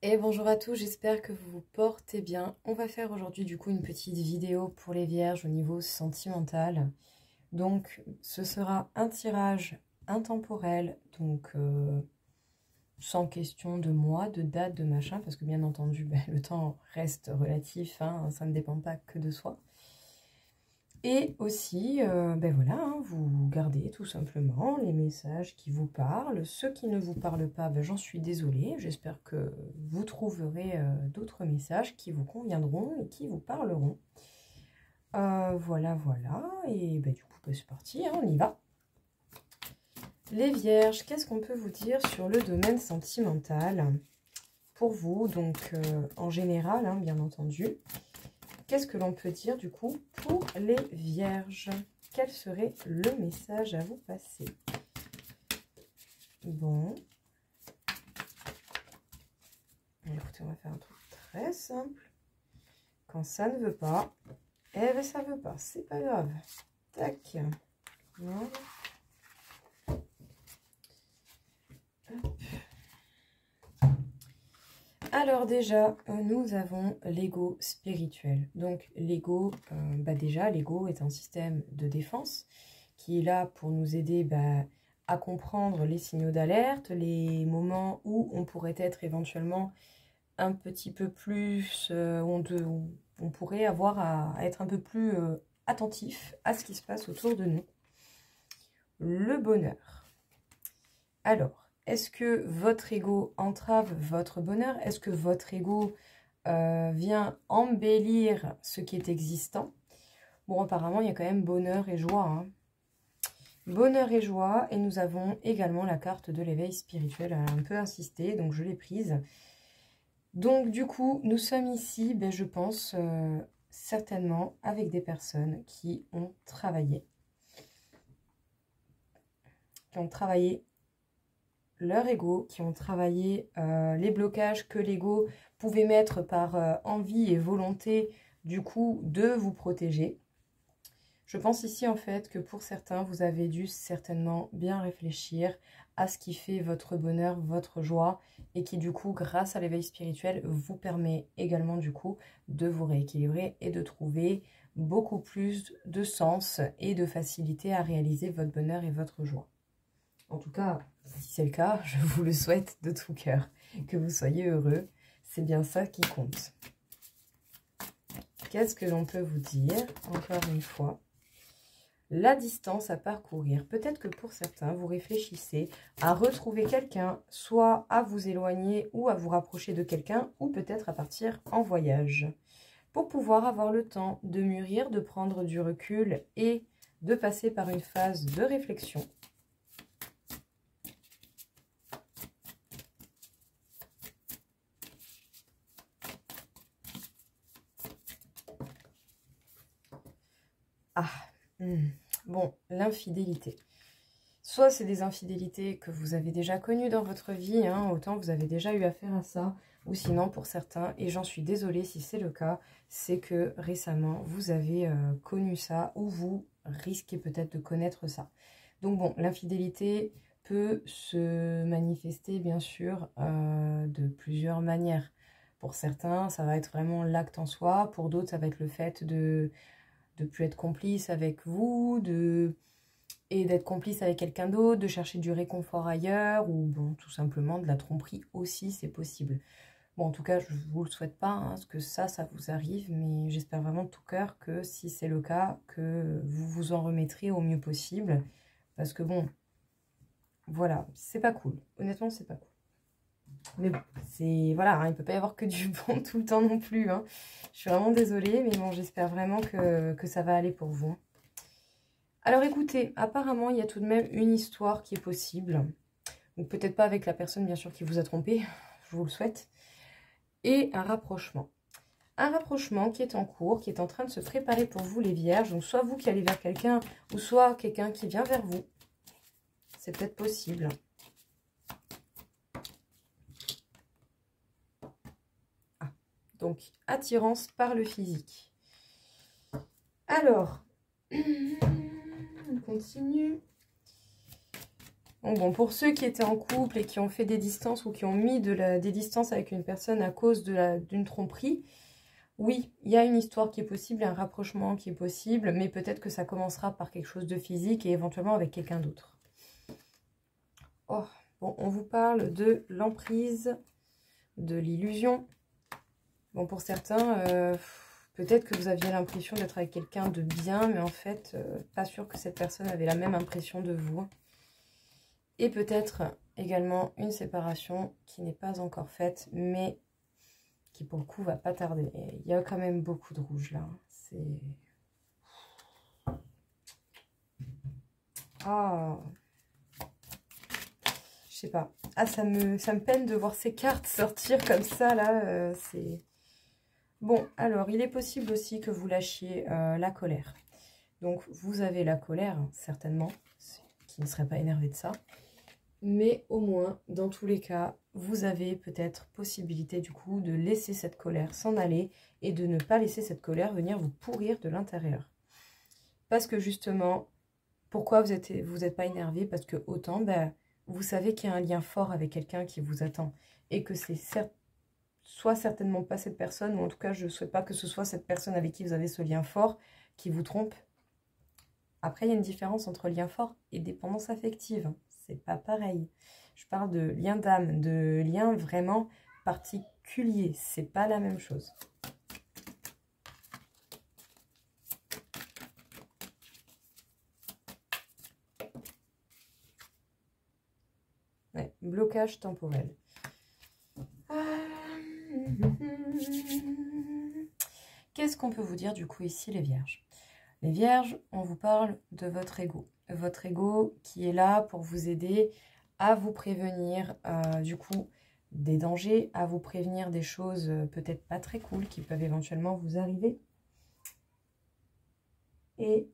Et bonjour à tous, j'espère que vous vous portez bien. On va faire aujourd'hui du coup une petite vidéo pour les vierges au niveau sentimental. Donc ce sera un tirage intemporel, donc sans question de mois, de date, de machin, parce que bien entendu le temps reste relatif, hein, ça ne dépend pas que de soi. Et aussi, voilà, hein, vous gardez tout simplement les messages qui vous parlent. Ceux qui ne vous parlent pas, j'en suis désolée. J'espère que vous trouverez d'autres messages qui vous conviendront et qui vous parleront. Voilà. Et du coup, c'est parti, hein, on y va. Les vierges, qu'est-ce qu'on peut vous dire sur le domaine sentimental pour vous? Donc, en général, hein, bien entendu. Qu'est-ce que l'on peut dire du coup pour les vierges? Quel serait le message à vous passer? Bon. Écoutez, on va faire un truc très simple. Quand ça ne veut pas, eh bien ça veut pas, c'est pas grave. Tac. Voilà. Alors déjà, nous avons l'ego spirituel. Donc l'ego, déjà l'ego est un système de défense qui est là pour nous aider à comprendre les signaux d'alerte, les moments où on pourrait être éventuellement un petit peu plus, on pourrait avoir à être un peu plus attentif à ce qui se passe autour de nous. Le bonheur. Alors, est-ce que votre ego entrave votre bonheur? Est-ce que votre ego vient embellir ce qui est existant? Bon, apparemment, il y a quand même bonheur et joie. Hein. Bonheur et joie. Et nous avons également la carte de l'éveil spirituel. Elle a un peu insisté, donc je l'ai prise. Donc, du coup, nous sommes ici, je pense, certainement avec des personnes qui ont travaillé. Qui ont travaillé leur ego, qui ont travaillé les blocages que l'ego pouvait mettre par envie et volonté du coup de vous protéger. Je pense ici en fait que pour certains, vous avez dû certainement bien réfléchir à ce qui fait votre bonheur, votre joie et qui du coup grâce à l'éveil spirituel vous permet également du coup de vous rééquilibrer et de trouver beaucoup plus de sens et de facilité à réaliser votre bonheur et votre joie. En tout cas, si c'est le cas, je vous le souhaite de tout cœur. Que vous soyez heureux, c'est bien ça qui compte. Qu'est-ce que l'on peut vous dire, encore une fois? La distance à parcourir. Peut-être que pour certains, vous réfléchissez à retrouver quelqu'un, soit à vous éloigner ou à vous rapprocher de quelqu'un, ou peut-être à partir en voyage. Pour pouvoir avoir le temps de mûrir, de prendre du recul et de passer par une phase de réflexion. Bon, l'infidélité. Soit c'est des infidélités que vous avez déjà connues dans votre vie, hein, autant vous avez déjà eu affaire à ça, ou sinon pour certains, et j'en suis désolée si c'est le cas, c'est que récemment vous avez connu ça, ou vous risquez peut-être de connaître ça. Donc bon, l'infidélité peut se manifester bien sûr de plusieurs manières. Pour certains, ça va être vraiment l'acte en soi, pour d'autres, ça va être le fait de plus être complice avec vous, et d'être complice avec quelqu'un d'autre, de chercher du réconfort ailleurs, ou bon, tout simplement de la tromperie aussi, c'est possible. Bon, en tout cas, je ne vous le souhaite pas, hein, parce que ça vous arrive, mais j'espère vraiment de tout cœur que si c'est le cas, que vous vous en remettrez au mieux possible, parce que bon, voilà, c'est pas cool. Honnêtement, c'est pas cool. Mais bon, c'est voilà, hein, il ne peut pas y avoir que du bon tout le temps non plus. Hein. Je suis vraiment désolée, mais bon, j'espère vraiment que ça va aller pour vous. Alors écoutez, apparemment, il y a tout de même une histoire qui est possible. Donc peut-être pas avec la personne, bien sûr, qui vous a trompé, je vous le souhaite. Et un rapprochement. Un rapprochement qui est en cours, qui est en train de se préparer pour vous, les vierges. Donc soit vous qui allez vers quelqu'un, ou soit quelqu'un qui vient vers vous. C'est peut-être possible. Donc, attirance par le physique. Alors, on continue. Donc bon, pour ceux qui étaient en couple et qui ont fait des distances ou qui ont mis des distances avec une personne à cause d'une tromperie, oui, il y a une histoire qui est possible, un rapprochement qui est possible, mais peut-être que ça commencera par quelque chose de physique et éventuellement avec quelqu'un d'autre. Oh, bon, on vous parle de l'emprise, de l'illusion. Bon, pour certains, peut-être que vous aviez l'impression d'être avec quelqu'un de bien, mais en fait, pas sûr que cette personne avait la même impression de vous. Et peut-être également une séparation qui n'est pas encore faite, mais qui pour le coup va pas tarder. Et il y a quand même beaucoup de rouge là. C'est... Ah, je sais pas. Ah, ça me peine de voir ces cartes sortir comme ça là. C'est... Bon, alors il est possible aussi que vous lâchiez la colère. Donc vous avez la colère, certainement, qui ne serait pas énervé de ça. Mais au moins, dans tous les cas, vous avez peut-être possibilité du coup de laisser cette colère s'en aller et de ne pas laisser cette colère venir vous pourrir de l'intérieur. Parce que justement, pourquoi vous êtes pas énervé? Parce que autant, vous savez qu'il y a un lien fort avec quelqu'un qui vous attend. Et que c'est soit certainement pas cette personne, ou en tout cas, je ne souhaite pas que ce soit cette personne avec qui vous avez ce lien fort qui vous trompe. Après, il y a une différence entre lien fort et dépendance affective. C'est pas pareil. Je parle de lien d'âme, de lien vraiment particulier. C'est pas la même chose. Ouais, blocage temporel. Qu'est-ce qu'on peut vous dire du coup ici, les vierges? Les vierges, on vous parle de votre ego. Votre ego qui est là pour vous aider à vous prévenir du coup des dangers, à vous prévenir des choses peut-être pas très cool qui peuvent éventuellement vous arriver. Et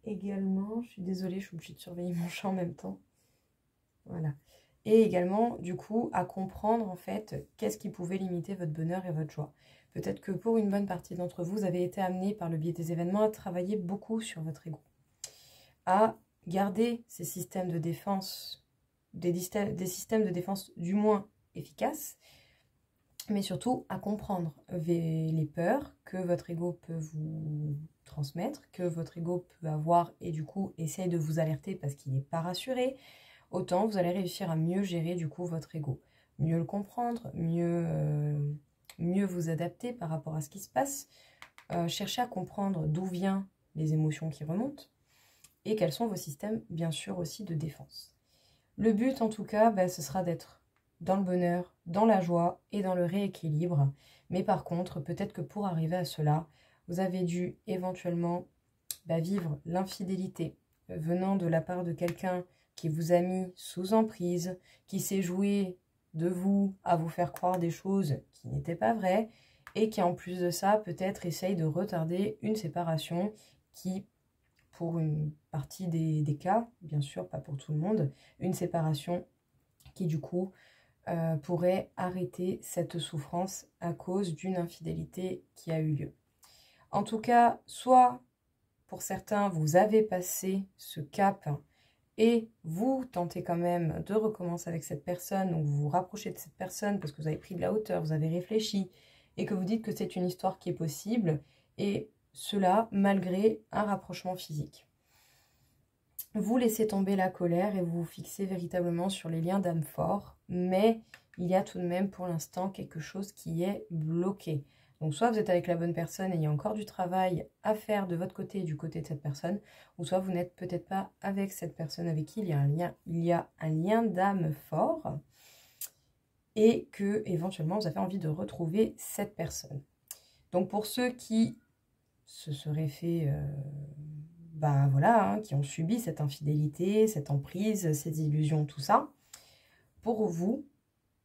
également, je suis désolée, je suis obligée de surveiller mon chat en même temps. Voilà. Et également, du coup, à comprendre en fait qu'est-ce qui pouvait limiter votre bonheur et votre joie. Peut-être que pour une bonne partie d'entre vous, vous avez été amené par le biais des événements à travailler beaucoup sur votre ego. À garder ces systèmes de défense, des systèmes de défense du moins efficaces, mais surtout à comprendre les peurs que votre ego peut vous transmettre, que votre ego peut avoir et du coup essaye de vous alerter parce qu'il n'est pas rassuré. Autant vous allez réussir à mieux gérer du coup votre ego, mieux le comprendre, mieux vous adapter par rapport à ce qui se passe, chercher à comprendre d'où viennent les émotions qui remontent et quels sont vos systèmes bien sûr aussi de défense. Le but en tout cas, ce sera d'être dans le bonheur, dans la joie et dans le rééquilibre. Mais par contre, peut-être que pour arriver à cela, vous avez dû éventuellement vivre l'infidélité venant de la part de quelqu'un qui vous a mis sous emprise, qui s'est joué de vous à vous faire croire des choses qui n'étaient pas vraies et qui en plus de ça peut-être essaye de retarder une séparation qui, pour une partie des cas, bien sûr pas pour tout le monde, une séparation qui du coup pourrait arrêter cette souffrance à cause d'une infidélité qui a eu lieu. En tout cas, soit pour certains, vous avez passé ce cap et vous tentez quand même de recommencer avec cette personne, donc vous vous rapprochez de cette personne parce que vous avez pris de la hauteur, vous avez réfléchi et que vous dites que c'est une histoire qui est possible, et cela malgré un rapprochement physique. Vous laissez tomber la colère et vous vous fixez véritablement sur les liens d'âme forts, mais il y a tout de même pour l'instant quelque chose qui est bloqué. Donc soit vous êtes avec la bonne personne et il y a encore du travail à faire de votre côté et du côté de cette personne, ou soit vous n'êtes peut-être pas avec cette personne avec qui il y a un lien d'âme fort et que éventuellement vous avez envie de retrouver cette personne. Donc pour ceux qui se seraient fait... voilà, qui ont subi cette infidélité, cette emprise, ces illusions, tout ça, pour vous,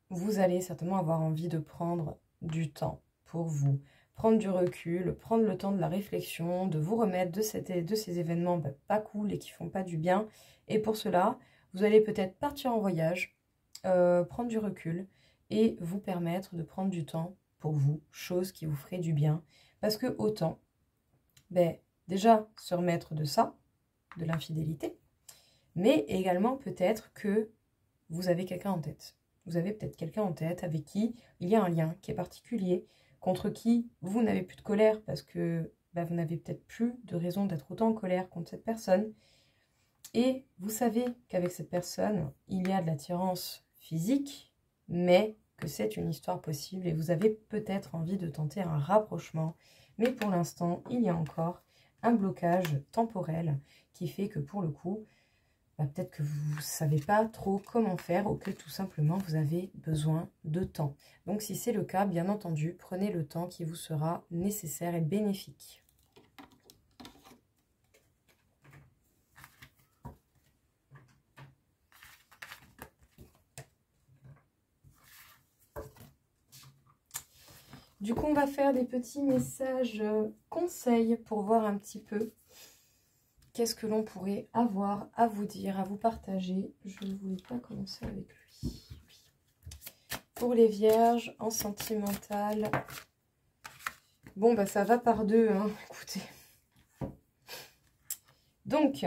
vous allez certainement avoir envie de prendre du temps pour vous, prendre du recul, prendre le temps de la réflexion, de vous remettre de ces événements pas cool et qui font pas du bien. Et pour cela, vous allez peut-être partir en voyage, prendre du recul et vous permettre de prendre du temps pour vous, chose qui vous ferait du bien. Parce que autant, déjà se remettre de ça, de l'infidélité, Mais également peut-être que vous avez quelqu'un en tête. Vous avez peut-être quelqu'un en tête avec qui il y a un lien qui est particulier, contre qui vous n'avez plus de colère parce que vous n'avez peut-être plus de raison d'être autant en colère contre cette personne. Et vous savez qu'avec cette personne, il y a de l'attirance physique, mais que c'est une histoire possible et vous avez peut-être envie de tenter un rapprochement. Mais pour l'instant, il y a encore un blocage temporel qui fait que pour le coup, peut-être que vous ne savez pas trop comment faire ou que tout simplement vous avez besoin de temps. Donc si c'est le cas, bien entendu, prenez le temps qui vous sera nécessaire et bénéfique. Du coup, on va faire des petits messages conseils pour voir un petit peu qu'est-ce que l'on pourrait avoir à vous dire, à vous partager. Je ne voulais pas commencer avec lui. Pour les vierges, en sentimental. Bon, ça va par deux, hein, écoutez. Donc,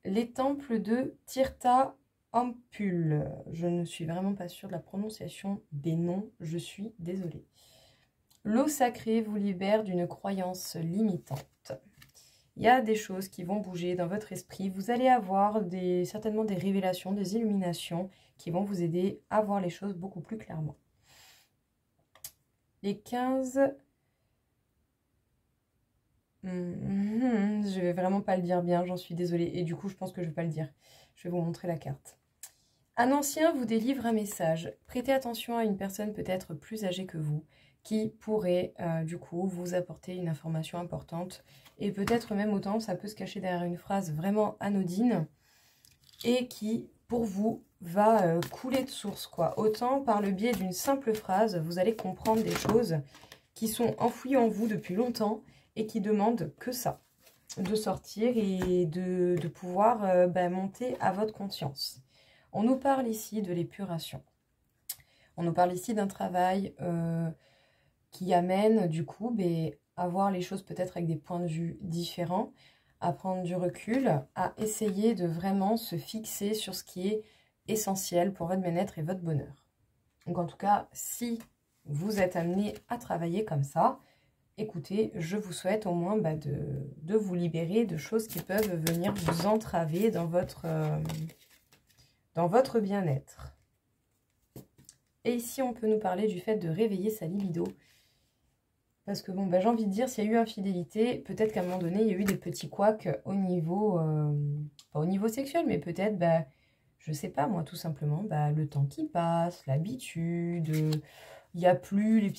les temples de Tirtha Ampul. Je ne suis vraiment pas sûre de la prononciation des noms, je suis désolée. L'eau sacrée vous libère d'une croyance limitante. Il y a des choses qui vont bouger dans votre esprit. Vous allez avoir certainement des révélations, des illuminations qui vont vous aider à voir les choses beaucoup plus clairement. Les 15... je vais vraiment pas le dire bien, j'en suis désolée. Et du coup, je pense que je vais pas le dire. Je vais vous montrer la carte. Un ancien vous délivre un message. Prêtez attention à une personne peut-être plus âgée que vous, qui pourrait du coup vous apporter une information importante. Et peut-être même autant, ça peut se cacher derrière une phrase vraiment anodine et qui, pour vous, va couler de source, quoi. Autant par le biais d'une simple phrase, vous allez comprendre des choses qui sont enfouies en vous depuis longtemps et qui demandent que ça, de sortir et de pouvoir monter à votre conscience. On nous parle ici de l'épuration. On nous parle ici d'un travail qui amène du coup à voir les choses peut-être avec des points de vue différents, à prendre du recul, à essayer de vraiment se fixer sur ce qui est essentiel pour votre bien-être et votre bonheur. Donc en tout cas, si vous êtes amené à travailler comme ça, écoutez, je vous souhaite au moins de vous libérer de choses qui peuvent venir vous entraver dans votre bien-être. Et ici, on peut nous parler du fait de réveiller sa libido. Parce que bon, j'ai envie de dire, s'il y a eu infidélité, peut-être qu'à un moment donné, il y a eu des petits couacs au niveau, pas au niveau sexuel, mais peut-être, je sais pas moi, tout simplement, le temps qui passe, l'habitude, il n'y a plus les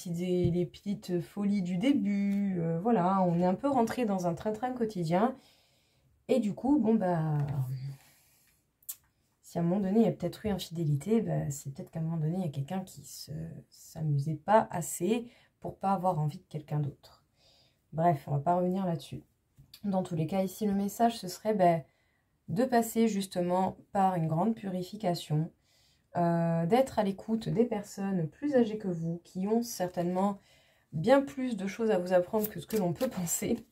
petites folies du début, voilà, on est un peu rentré dans un train-train quotidien. Et du coup, si à un moment donné, il y a peut-être eu infidélité, c'est peut-être qu'à un moment donné, il y a quelqu'un qui ne s'amusait pas assez pour pas avoir envie de quelqu'un d'autre. Bref, on va pas revenir là-dessus. Dans tous les cas, ici, le message, ce serait de passer justement par une grande purification, d'être à l'écoute des personnes plus âgées que vous, qui ont certainement bien plus de choses à vous apprendre que ce que l'on peut penser,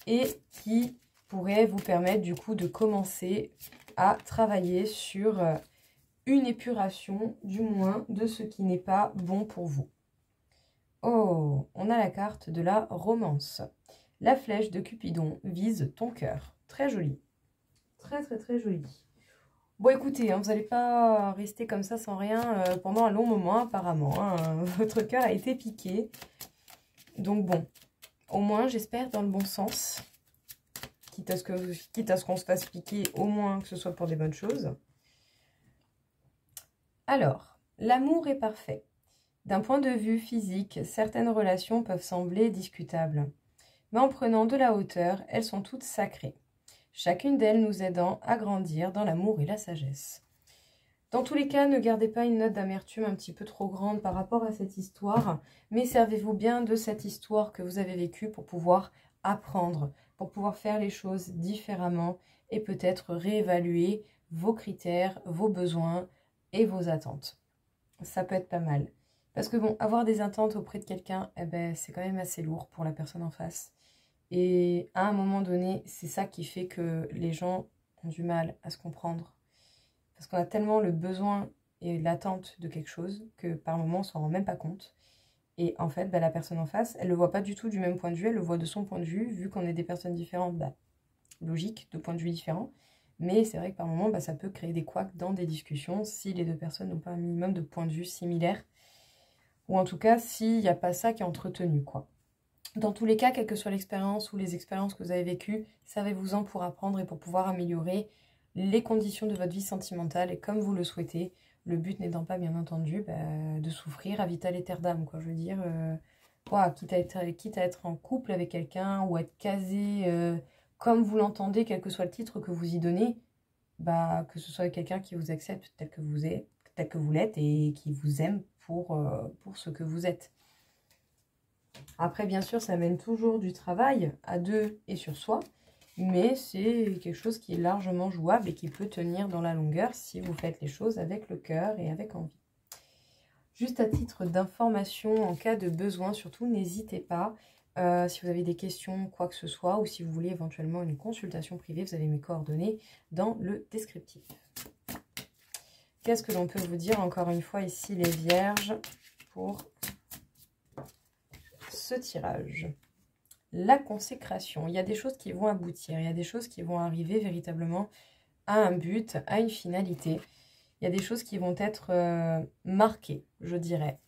et qui pourraient vous permettre du coup de commencer à travailler sur une épuration, du moins, de ce qui n'est pas bon pour vous. Oh, on a la carte de la romance. La flèche de Cupidon vise ton cœur. Très jolie. Très, très, très jolie. Bon, écoutez, vous n'allez pas rester comme ça sans rien pendant un long moment, apparemment. Hein. Votre cœur a été piqué. Donc bon, au moins, j'espère dans le bon sens. Quitte à ce qu'on se fasse piquer, au moins que ce soit pour des bonnes choses. Alors, l'amour est parfait. D'un point de vue physique, certaines relations peuvent sembler discutables. Mais en prenant de la hauteur, elles sont toutes sacrées. Chacune d'elles nous aidant à grandir dans l'amour et la sagesse. Dans tous les cas, ne gardez pas une note d'amertume un petit peu trop grande par rapport à cette histoire, mais servez-vous bien de cette histoire que vous avez vécue pour pouvoir apprendre, pour pouvoir faire les choses différemment et peut-être réévaluer vos critères, vos besoins et vos attentes. Ça peut être pas mal. Parce que bon, avoir des attentes auprès de quelqu'un, c'est quand même assez lourd pour la personne en face. Et à un moment donné, c'est ça qui fait que les gens ont du mal à se comprendre. Parce qu'on a tellement le besoin et l'attente de quelque chose que par moments on s'en rend même pas compte. Et en fait, la personne en face, elle le voit pas du tout du même point de vue, elle le voit de son point de vue, vu qu'on est des personnes différentes, logique, de points de vue différents. Mais c'est vrai que par moments, ça peut créer des couacs dans des discussions si les deux personnes n'ont pas un minimum de points de vue similaires. Ou en tout cas, s'il n'y a pas ça qui est entretenu, quoi. Dans tous les cas, quelle que soit l'expérience ou les expériences que vous avez vécues, servez-vous-en pour apprendre et pour pouvoir améliorer les conditions de votre vie sentimentale et comme vous le souhaitez. Le but n'étant pas, bien entendu, de souffrir à vitam aeternam, quoi. Je veux dire, quitte à être en couple avec quelqu'un ou être casé comme vous l'entendez, quel que soit le titre que vous y donnez, que ce soit quelqu'un qui vous accepte tel que vous l'êtes et qui vous aime pour ce que vous êtes. Après, bien sûr, ça mène toujours du travail à deux et sur soi, mais c'est quelque chose qui est largement jouable et qui peut tenir dans la longueur si vous faites les choses avec le cœur et avec envie. Juste à titre d'information, en cas de besoin, surtout, n'hésitez pas. Si vous avez des questions, quoi que ce soit, ou si vous voulez éventuellement une consultation privée, vous avez mes coordonnées dans le descriptif. Qu'est-ce que l'on peut vous dire encore une fois ici, les vierges, pour ce tirage? La consécration. Il y a des choses qui vont aboutir, il y a des choses qui vont arriver véritablement à un but, à une finalité. Il y a des choses qui vont être marquées, je dirais.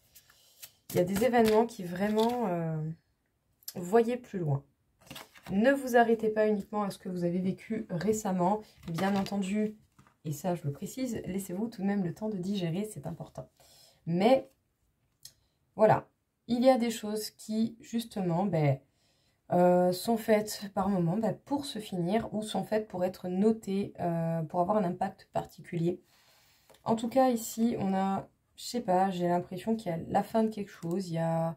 Il y a des événements qui vraiment... voyez plus loin. Ne vous arrêtez pas uniquement à ce que vous avez vécu récemment. Bien entendu, et ça je le précise, laissez-vous tout de même le temps de digérer, c'est important. Mais voilà, il y a des choses qui justement sont faites par moment pour se finir ou sont faites pour être notées, pour avoir un impact particulier. En tout cas ici, on a, je sais pas, j'ai l'impression qu'il y a la fin de quelque chose, il y a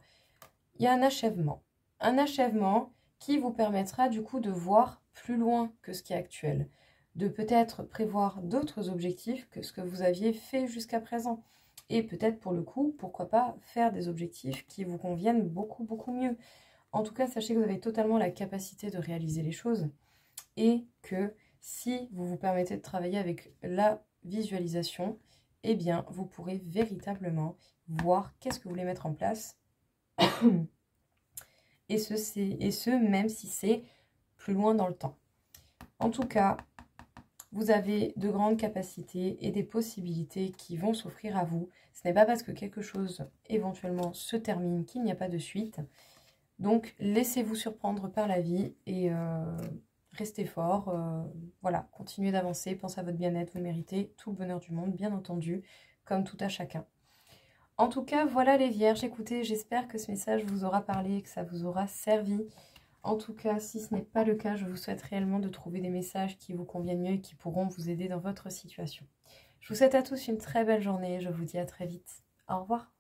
un achèvement. Un achèvement qui vous permettra du coup de voir plus loin que ce qui est actuel. De peut-être prévoir d'autres objectifs que ce que vous aviez fait jusqu'à présent. Et peut-être pour le coup, pourquoi pas faire des objectifs qui vous conviennent beaucoup, beaucoup mieux. En tout cas, sachez que vous avez totalement la capacité de réaliser les choses. Et que si vous vous permettez de travailler avec la visualisation, eh bien, vous pourrez véritablement voir qu'est-ce que vous voulez mettre en place. Et ce, même si c'est plus loin dans le temps. En tout cas, vous avez de grandes capacités et des possibilités qui vont s'offrir à vous. Ce n'est pas parce que quelque chose éventuellement se termine qu'il n'y a pas de suite. Donc, laissez-vous surprendre par la vie et restez fort. Voilà, continuez d'avancer, pensez à votre bien-être, vous méritez tout le bonheur du monde, bien entendu, comme tout à chacun. En tout cas, voilà les vierges, écoutez, j'espère que ce message vous aura parlé, que ça vous aura servi. En tout cas, si ce n'est pas le cas, je vous souhaite réellement de trouver des messages qui vous conviennent mieux et qui pourront vous aider dans votre situation. Je vous souhaite à tous une très belle journée, je vous dis à très vite. Au revoir.